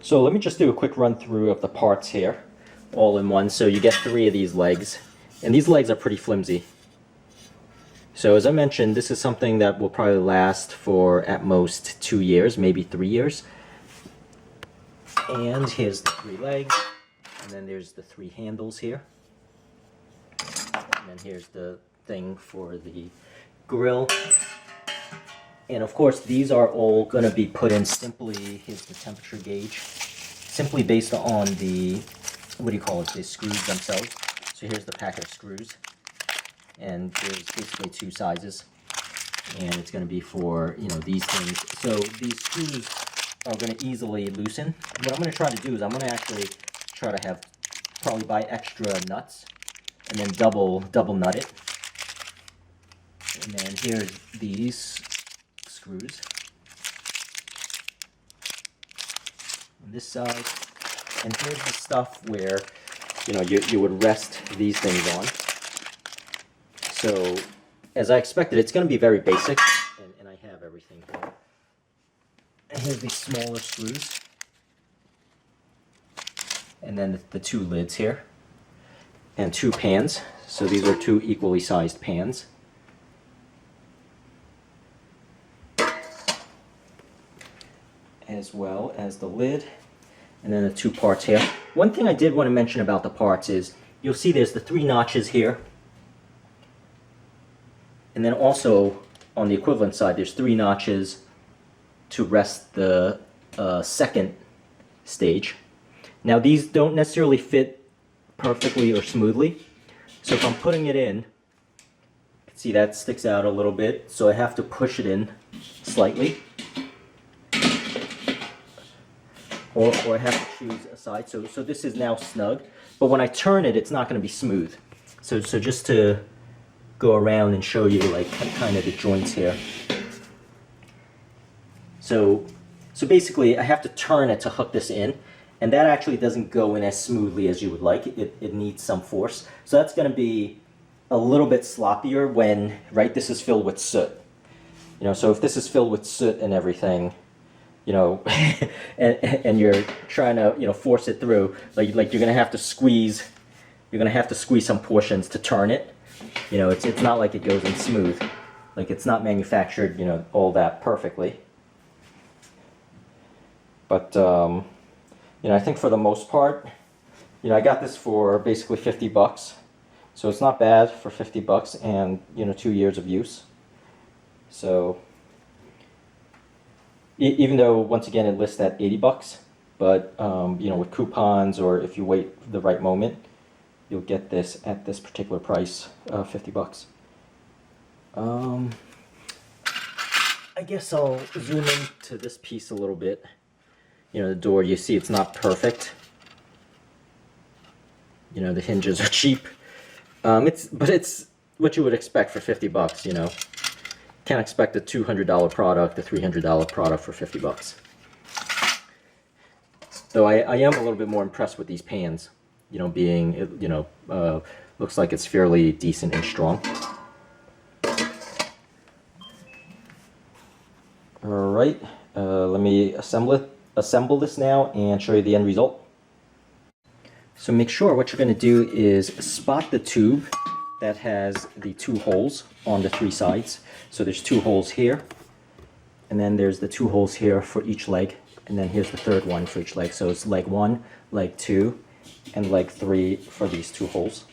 So let me just do a quick run through of the parts here, all in one. So you get 3 of these legs, and these legs are pretty flimsy. So as I mentioned, this is something that will probably last for at most 2 years, maybe 3 years. And here's the 3 legs, and then there's the 3 handles here. And then here's the thing for the grill. And of course, these are all going to be put in simply, here's the temperature gauge, simply based on the, what do you call it, the screws themselves. So here's the packet of screws. And there's basically 2 sizes. And it's going to be for, you know, these things. So these screws are going to easily loosen. What I'm going to try to do is I'm going to actually try to have, probably buy extra nuts and then double nut it. And then here's these screws on this side, and here's the stuff where, you know, you would rest these things on. So as I expected, it's going to be very basic, and I have everything here. And here's the smaller screws, and then the 2 lids here, and 2 pans. So these are 2 equally sized pans. As well as the lid, and then the 2 parts here. One thing I did want to mention about the parts is you'll see there's the 3 notches here, and then also on the equivalent side there's 3 notches to rest the second stage. Now these don't necessarily fit perfectly or smoothly, so if I'm putting it in, you can see that sticks out a little bit, so I have to push it in slightly. Or I have to choose a side. So this is now snug, but when I turn it, it's not going to be smooth. So just to go around and show you like kind of the joints here. So basically, I have to turn it to hook this in, and that actually doesn't go in as smoothly as you would like. It needs some force. So that's going to be a little bit sloppier when, right, this is filled with soot. You know, so if this is filled with soot and everything, you know, and you're trying to, you know, force it through, like you're gonna have to squeeze some portions to turn it. You know, it's not like it goes in smooth, like it's not manufactured, you know, all that perfectly. But you know, I think for the most part, you know, I got this for basically 50 bucks, so it's not bad for 50 bucks and, you know, 2 years of use. So even though, once again, it lists at 80 bucks, but, you know, with coupons or if you wait the right moment, you'll get this at this particular price, 50 bucks. I guess I'll zoom in to this piece a little bit. You know, the door, you see it's not perfect. You know, the hinges are cheap. But it's what you would expect for 50 bucks, you know. Can't expect a $200 product, a $300 product for 50 bucks. Though I am a little bit more impressed with these pans, you know, being, you know, looks like it's fairly decent and strong. All right, let me assemble this now and show you the end result. So make sure what you're going to do is spot the tube that has the 2 holes on the 3 sides. So there's 2 holes here, and then there's the 2 holes here for each leg, and then here's the 3rd one for each leg. So it's leg 1, leg 2, and leg 3 for these 2 holes.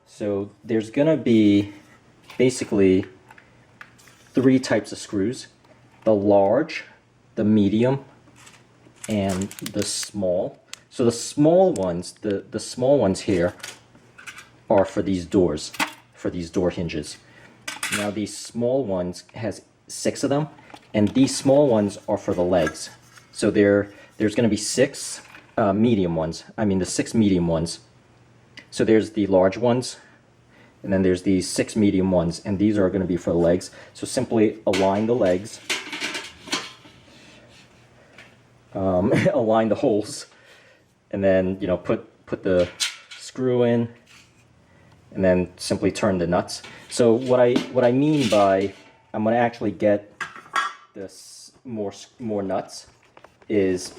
So there's gonna be basically 3 types of screws: the large, the medium, and the small. So the small ones, the small ones here are for these doors, for these door hinges. Now these small ones has 6 of them, and these small ones are for the legs. So there's going to be 6 medium ones. I mean the 6 medium ones. So there's the large ones, and then there's these 6 medium ones, and these are going to be for the legs. So simply align the legs, align the holes, and then, you know, put the screw in, and then simply turn the nuts. So what I mean by I'm going to actually get this more nuts is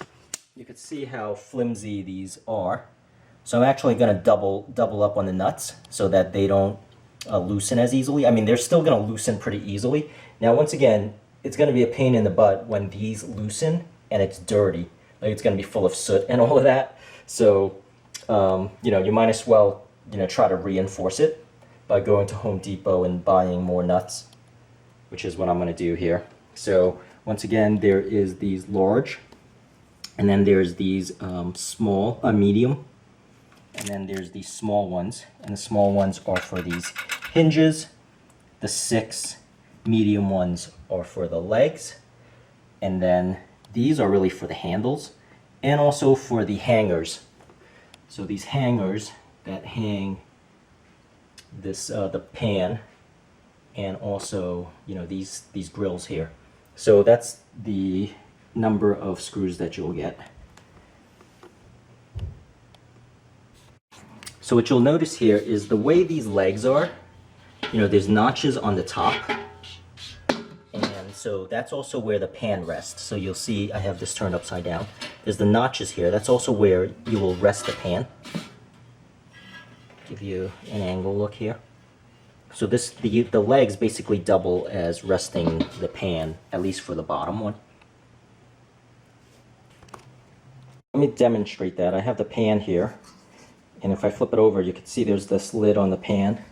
You can see how flimsy these are. So I'm actually going to double up on the nuts so that they don't loosen as easily. I mean, they're still going to loosen pretty easily. Now, once again, it's going to be a pain in the butt when these loosen and it's dirty. Like, it's going to be full of soot and all of that. So, you know, you might as well, you know, try to reinforce it by going to Home Depot and buying more nuts, which is what I'm going to do here. So, once again, there is these large, and then there's these small, medium, and then there's these small ones, and the small ones are for these hinges. The 6 medium ones are for the legs, and then these are really for the handles and also for the hangers. So these hangers that hang this the pan, and also, you know, these grills here. So that's the number of screws that you'll get. So what you'll notice here is the way these legs are, you know, there's notches on the top, and so that's also where the pan rests. So you'll see I have this turned upside down. There's the notches here. That's also where you will rest the pan. Give you an angle look here. So the legs basically double as resting the pan, at least for the bottom one. Let me demonstrate that. I have the pan here, and if I flip it over, you can see there's this lid on the pan,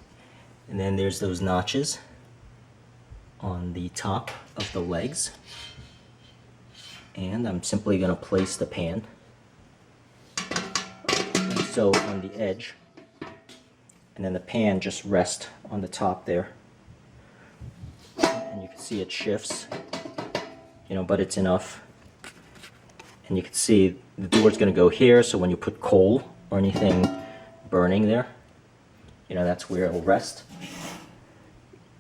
and then there's those notches on the top of the legs. And I'm simply going to place the pan, so on the edge, and then the pan just rests on the top there. And you can see it shifts, you know, but it's enough. And you can see the door's going to go here, so when you put coal or anything burning there, you know, that's where it'll rest.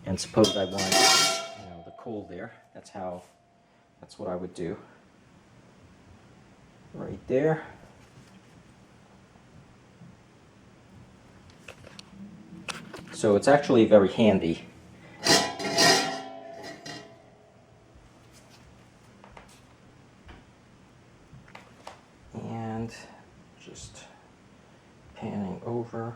And suppose I want, you know, the coal there, that's what I would do. Right there. So it's actually very handy. And just panning over.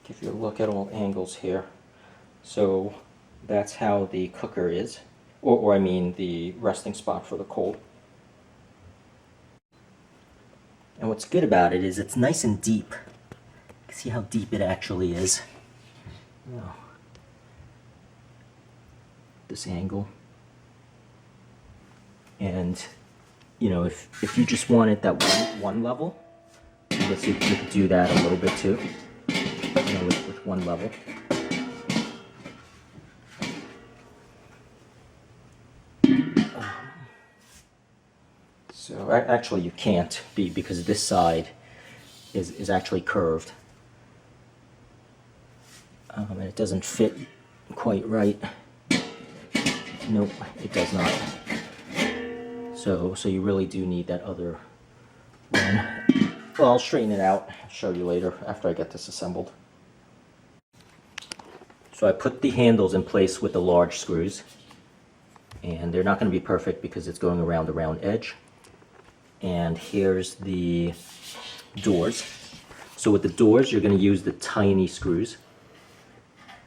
Give you a look at all angles here. So that's how the cooker is, or I mean the resting spot for the coal. And what's good about it is it's nice and deep. You can see how deep it actually is. Oh. This angle. And, you know, if you just wanted that one level, I guess you could do that a little bit too, you know, with one level. So actually you can't because this side is actually curved. And it doesn't fit quite right. Nope, it does not. So you really do need that other one. Well, I'll straighten it out. I'll show you later after I get this assembled. So I put the handles in place with the large screws, and they're not going to be perfect because it's going around the round edge. And here's the doors. So with the doors, you're going to use the tiny screws.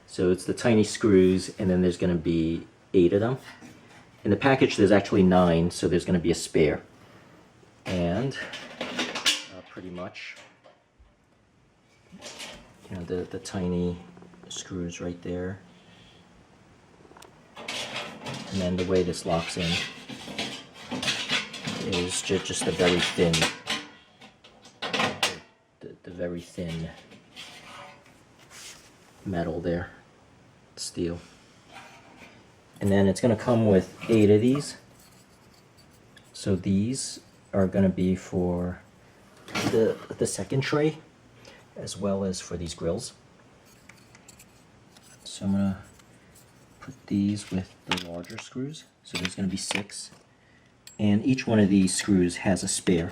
So it's the tiny screws, and then there's going to be 8 of them. In the package, there's actually 9, so there's going to be a spare. And pretty much, you know, the tiny screws right there. And then the way this locks in is just a very thin, the very thin metal there, steel. And then it's going to come with 8 of these. So these are going to be for the second tray, as well as for these grills. So I'm going to put these with the larger screws. So there's going to be 6. And each one of these screws has a spare.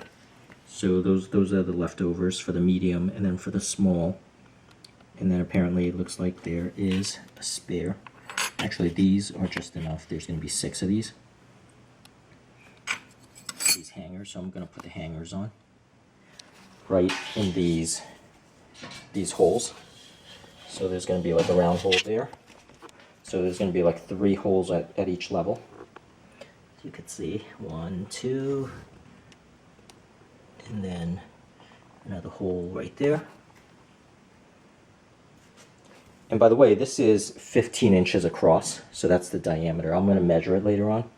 So those are the leftovers for the medium and then for the small. And then apparently it looks like there is a spare. Actually, these are just enough. There's going to be 6 of these hangers, so I'm going to put the hangers on right in these holes. So there's going to be like a round hole there. So there's going to be like 3 holes at each level. You could see 1, 2, and then another hole right there. And by the way, this is 15 inches across, so that's the diameter. I'm going to measure it later on.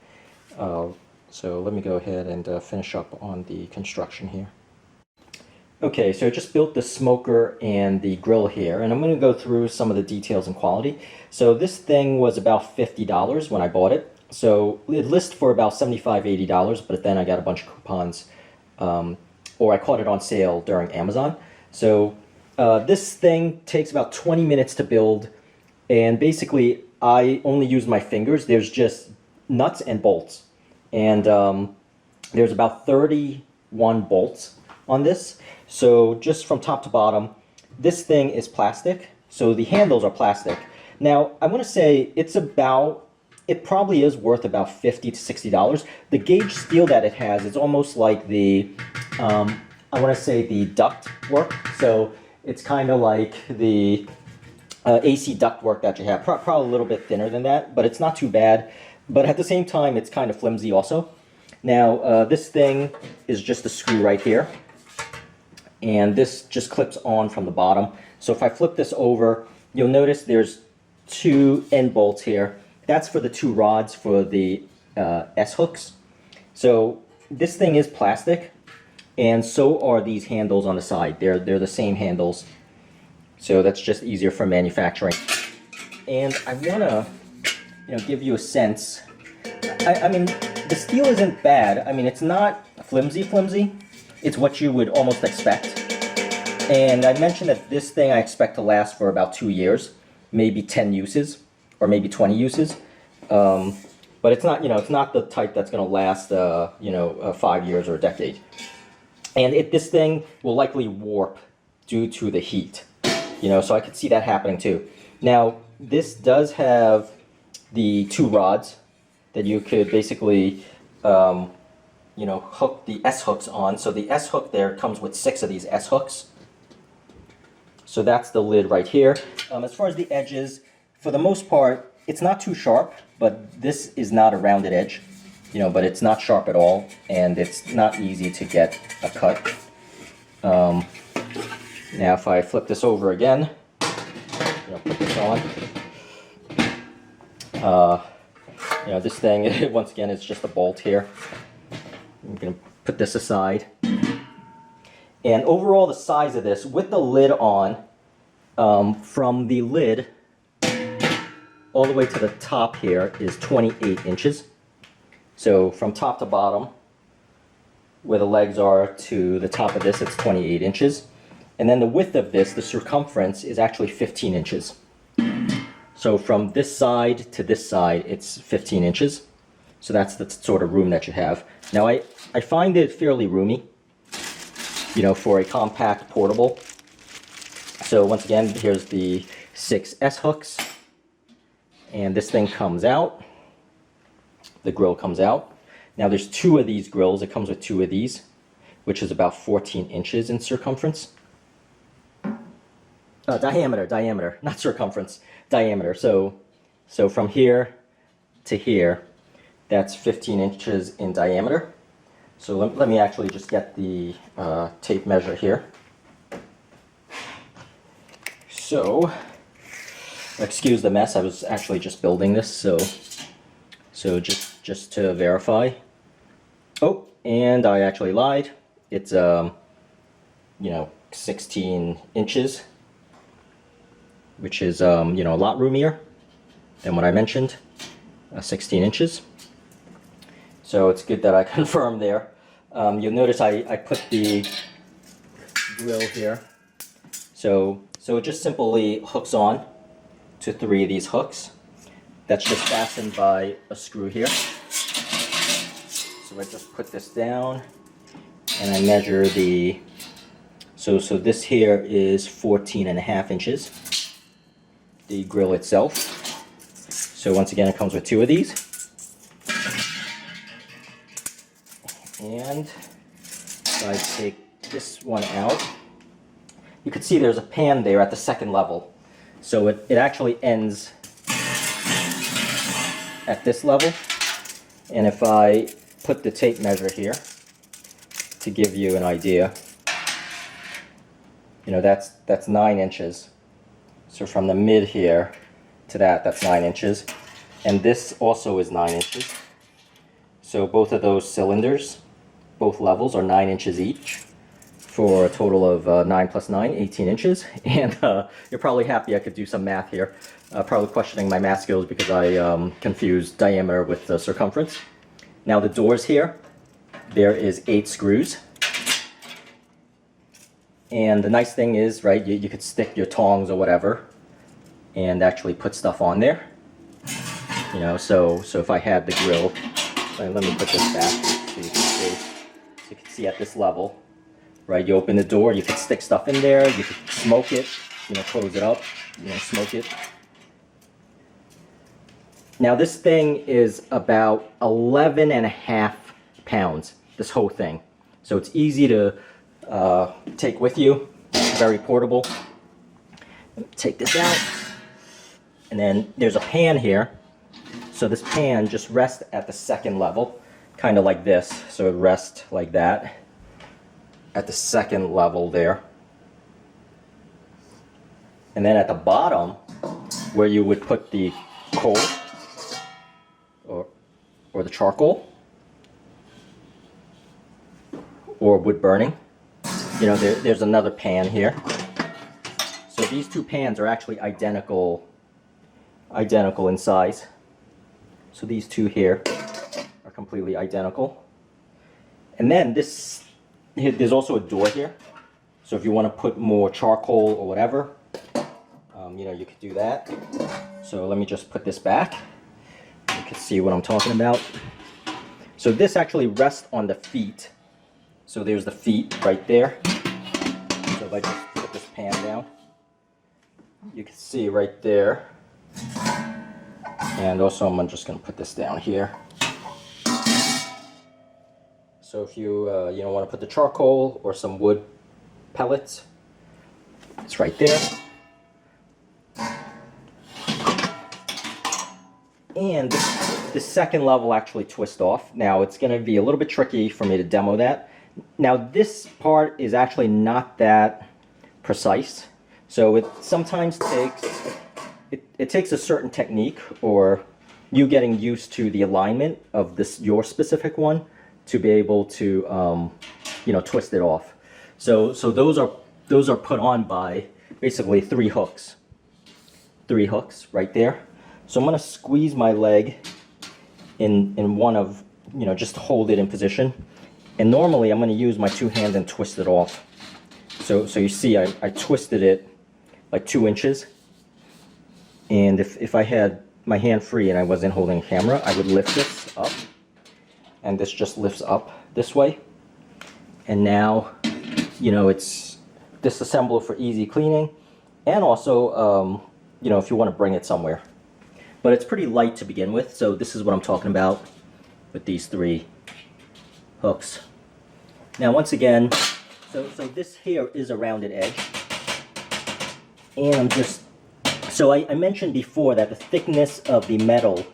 So let me go ahead and finish up on the construction here. Okay, so I just built the smoker and the grill here, and I'm going to go through some of the details and quality. So this thing was about $50 when I bought it. So it listed for about $75, $80, but then I got a bunch of coupons, or I caught it on sale during Amazon. So this thing takes about 20 minutes to build, and basically I only use my fingers. There's just nuts and bolts, and there's about 31 bolts on this. So just from top to bottom, this thing is plastic, so the handles are plastic. Now I want to say it probably is worth about $50 to $60. The gauge steel that it has is almost like the I want to say the duct work. So it's kind of like the AC duct work that you have, probably a little bit thinner than that, but it's not too bad. But at the same time, it's kind of flimsy also. Now this thing is just a screw right here, and this just clips on from the bottom. So if I flip this over, you'll notice there's 2 end bolts here. That's for the 2 rods for the S hooks. So this thing is plastic, and so are these handles on the side. They're the same handles, so that's just easier for manufacturing. And I want to give you a sense. I mean, the steel isn't bad. I mean, it's not flimsy. It's what you would almost expect. And I mentioned that this thing I expect to last for about 2 years, maybe 10 uses, or maybe 20 uses. But it's not, it's not the type that's going to last, 5 years or a decade. And this thing will likely warp due to the heat, so I could see that happening too. Now, this does have the 2 rods that you could basically, hook the S hooks on. So the S hook there comes with 6 of these S hooks. So that's the lid right here. As far as the edges, for the most part, it's not too sharp, but this is not a rounded edge, but it's not sharp at all, and it's not easy to get a cut. Now if I flip this over again, put this on, this thing, once again, it's just a bolt here. I'm going to put this aside. And overall, the size of this, with the lid on, from the lid all the way to the top here is 28 inches. So from top to bottom, where the legs are to the top of this, it's 28 inches. And then the width of this, the circumference, is actually 15 inches. So from this side to this side, it's 15 inches. So that's the sort of room that you have. Now I find it fairly roomy, for a compact portable. So once again, here's the 6 S hooks, and this thing comes out. The grill comes out. Now there's 2 of these grills. It comes with 2 of these, which is about 14 inches in circumference. Diameter, not circumference, diameter. So from here to here, that's 15 inches in diameter. So let me actually just get the tape measure here. So, excuse the mess, I was actually just building this, so just to verify. Oh, and I actually lied. It's 16 inches, which is a lot roomier than what I mentioned. 16 inches. So it's good that I confirmed there. You'll notice I put the grill here. So it just simply hooks on to 3 of these hooks. That's just fastened by a screw here. So I just put this down and I measure the, so this here is 14.5 inches, the grill itself. So once again, it comes with 2 of these. And if I take this one out, you can see there's a pan there at the 2nd level. So it actually ends at this level. And if I put the tape measure here to give you an idea, you know, that's 9 inches. So from the mid here to that's 9 inches. And this also is 9 inches. So both of those cylinders, both levels, are 9 inches each, for a total of 9 plus 9, 18 inches. And you're probably happy I could do some math here. Probably questioning my math skills because I confused diameter with the circumference. Now the doors here, there is 8 screws. And the nice thing is, right, you could stick your tongs or whatever and actually put stuff on there. You know, so if I had the grill, let me put this back so you can see. So you can see at this level, right, you open the door, you could stick stuff in there, you could smoke it, you know, close it up, you know, smoke it. Now this thing is about 11.5 pounds, this whole thing. So it's easy to take with you, very portable. Take this out, and then there's a pan here. So this pan just rests at the 2nd level, kind of like this. So it rests like that at the 2nd level there. And then at the bottom, where you would put the coal or the charcoal or wood burning, you know, there's another pan here. So these 2 pans are actually identical in size. So these 2 here are completely identical. And then there's also a door here. So if you want to put more charcoal or whatever, you know, you could do that. So let me just put this back. You can see what I'm talking about. So this actually rests on the feet. So there's the feet right there. So if I just put this pan down, you can see right there. And also I'm just going to put this down here. So if you you know, want to put the charcoal or some wood pellets, it's right there. And the 2nd level actually twists off. Now it's going to be a little bit tricky for me to demo that. Now this part is actually not that precise. So it sometimes takes, it takes a certain technique or you getting used to the alignment of your specific one to be able to you know, twist it off. So those are put on by basically 3 hooks. 3 hooks right there. So I'm going to squeeze my leg in one of, you know, just to hold it in position. And normally I'm going to use my 2 hands and twist it off. So you see I twisted it like 2 inches. And if I had my hand free and I wasn't holding a camera, I would lift this up. And this just lifts up this way. And now, you know, it's disassembled for easy cleaning. And also, you know, if you want to bring it somewhere. But it's pretty light to begin with, so this is what I'm talking about with these 3 hooks. Now once again, so this here is a rounded edge. And I'm just, so I mentioned before that the thickness of the metal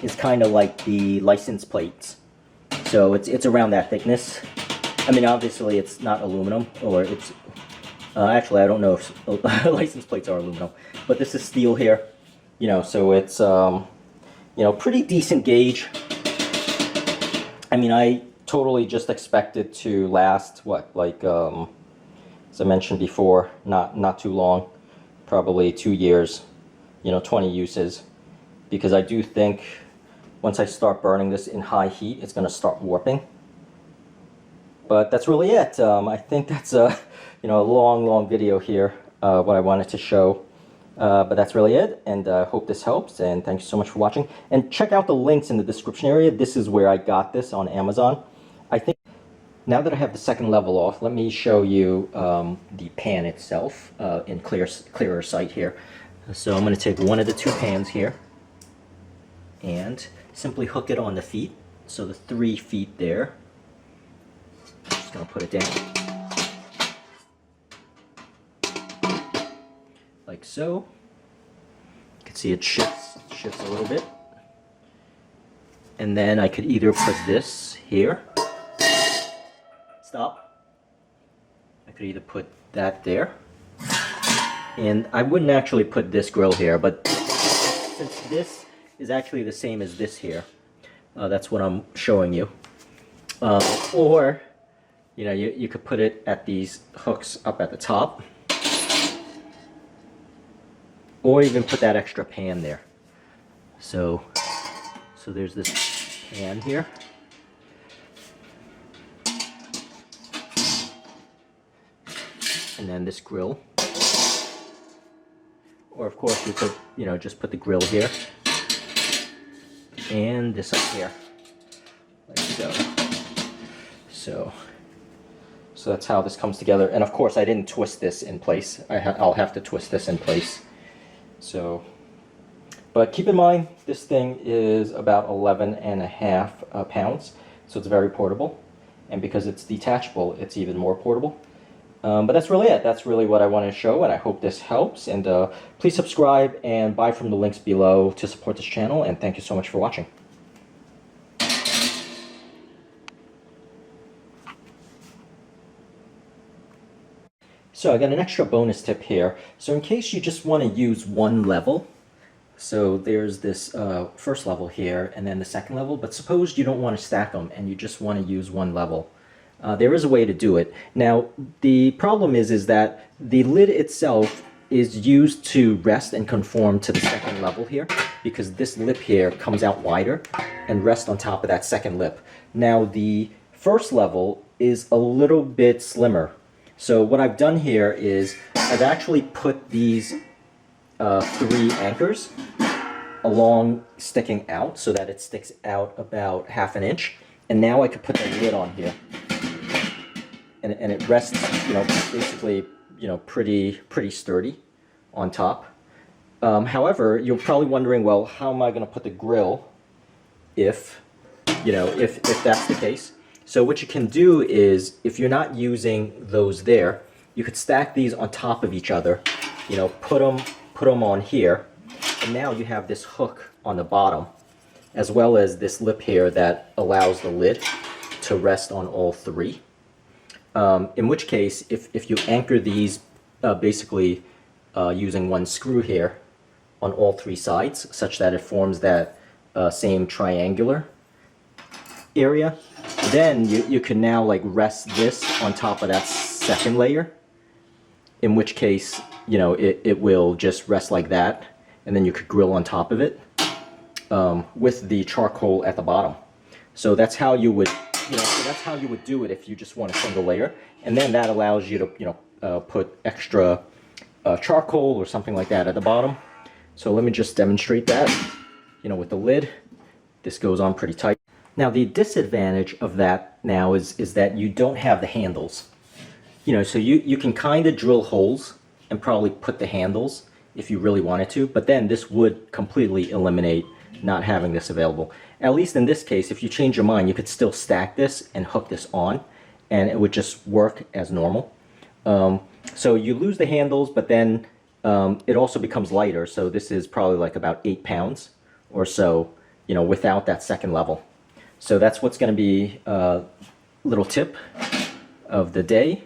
is kind of like the license plates. So it's around that thickness. I mean, obviously it's not aluminum, or it's, actually I don't know if license plates are aluminum, but this is steel here. You know, so it's, you know, pretty decent gauge. I mean, I totally just expect it to last, what, like, as I mentioned before, not too long, probably 2 years, you know, 20 uses. Because I do think once I start burning this in high heat, it's going to start warping. But that's really it. I think that's a, you know, a long video here, what I wanted to show. But that's really it, and I hope this helps, and thank you so much for watching. And check out the links in the description area. This is where I got this on Amazon. I think, now that I have the 2nd level off, let me show you the pan itself in clearer sight here. So I'm going to take one of the 2 pans here, and simply hook it on the feet. So the 3 feet there. Just gonna put it down. Like so. You can see it shifts a little bit. And then I could either put this here. Stop. I could either put that there. And I wouldn't actually put this grill here, but since this is actually the same as this here, that's what I'm showing you. Or, you know, you could put it at these hooks up at the top. Or even put that extra pan there. So there's this pan here. And then this grill. Or of course you could, you know, just put the grill here. And this up here. Like so. So that's how this comes together. And of course I didn't twist this in place. I'll have to twist this in place. So, but keep in mind, this thing is about 11.5 pounds, so it's very portable. And because it's detachable, it's even more portable. But that's really it. That's really what I want to show, and I hope this helps. And please subscribe and buy from the links below to support this channel, and thank you so much for watching. So I got an extra bonus tip here. So in case you just want to use one level, so there's this first level here and then the second level, but suppose you don't want to stack them and you just want to use one level. There is a way to do it. Now the problem is that the lid itself is used to rest and conform to the second level here, because this lip here comes out wider and rests on top of that second lip. Now the first level is a little bit slimmer. So what I've done here is I've actually put these 3 anchors along, sticking out, so that it sticks out about 1/2 inch. And now I could put the lid on here, and it rests, you know, basically, you know, pretty sturdy on top. However, you're probably wondering, well, how am I going to put the grill if, you know, if that's the case? So what you can do is, if you're not using those there, you could stack these on top of each other, you know, put them on here, and now you have this hook on the bottom, as well as this lip here that allows the lid to rest on all 3. In which case, if you anchor these basically using one screw here on all 3 sides, such that it forms that same triangular area, then you can now like rest this on top of that second layer, in which case, you know, it will just rest like that, and then you could grill on top of it with the charcoal at the bottom. So that's how you would, you know, so that's how you would do it if you just want a single layer, and then that allows you to, you know, put extra charcoal or something like that at the bottom. So let me just demonstrate that. You know, with the lid, this goes on pretty tight. Now the disadvantage of that now is that you don't have the handles. You know, so you can kind of drill holes and probably put the handles if you really wanted to, but then this would completely eliminate not having this available. At least in this case, if you change your mind, you could still stack this and hook this on, and it would just work as normal. So you lose the handles, but then it also becomes lighter, so this is probably like about 8 pounds or so, you know, without that second level. So that's what's going to be a little tip of the day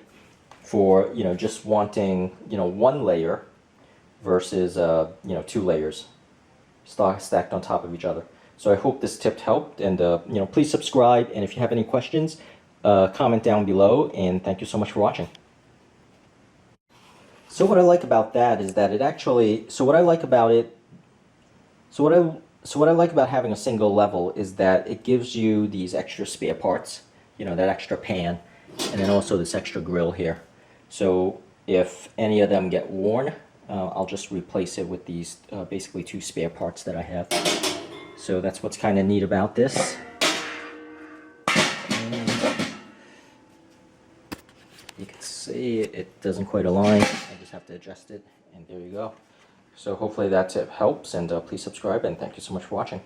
for, you know, just wanting, you know, one layer versus, you know, 2 layers stacked on top of each other. So I hope this tip helped, and, you know, please subscribe, and if you have any questions, comment down below, and thank you so much for watching. So what I like about that is that it actually, so what I like about having a single level is that it gives you these extra spare parts, you know, that extra pan, and then also this extra grill here. So if any of them get worn, I'll just replace it with these basically 2 spare parts that I have. So that's what's kind of neat about this. And you can see it doesn't quite align. I just have to adjust it, and there you go. So hopefully that tip helps, and please subscribe, and thank you so much for watching.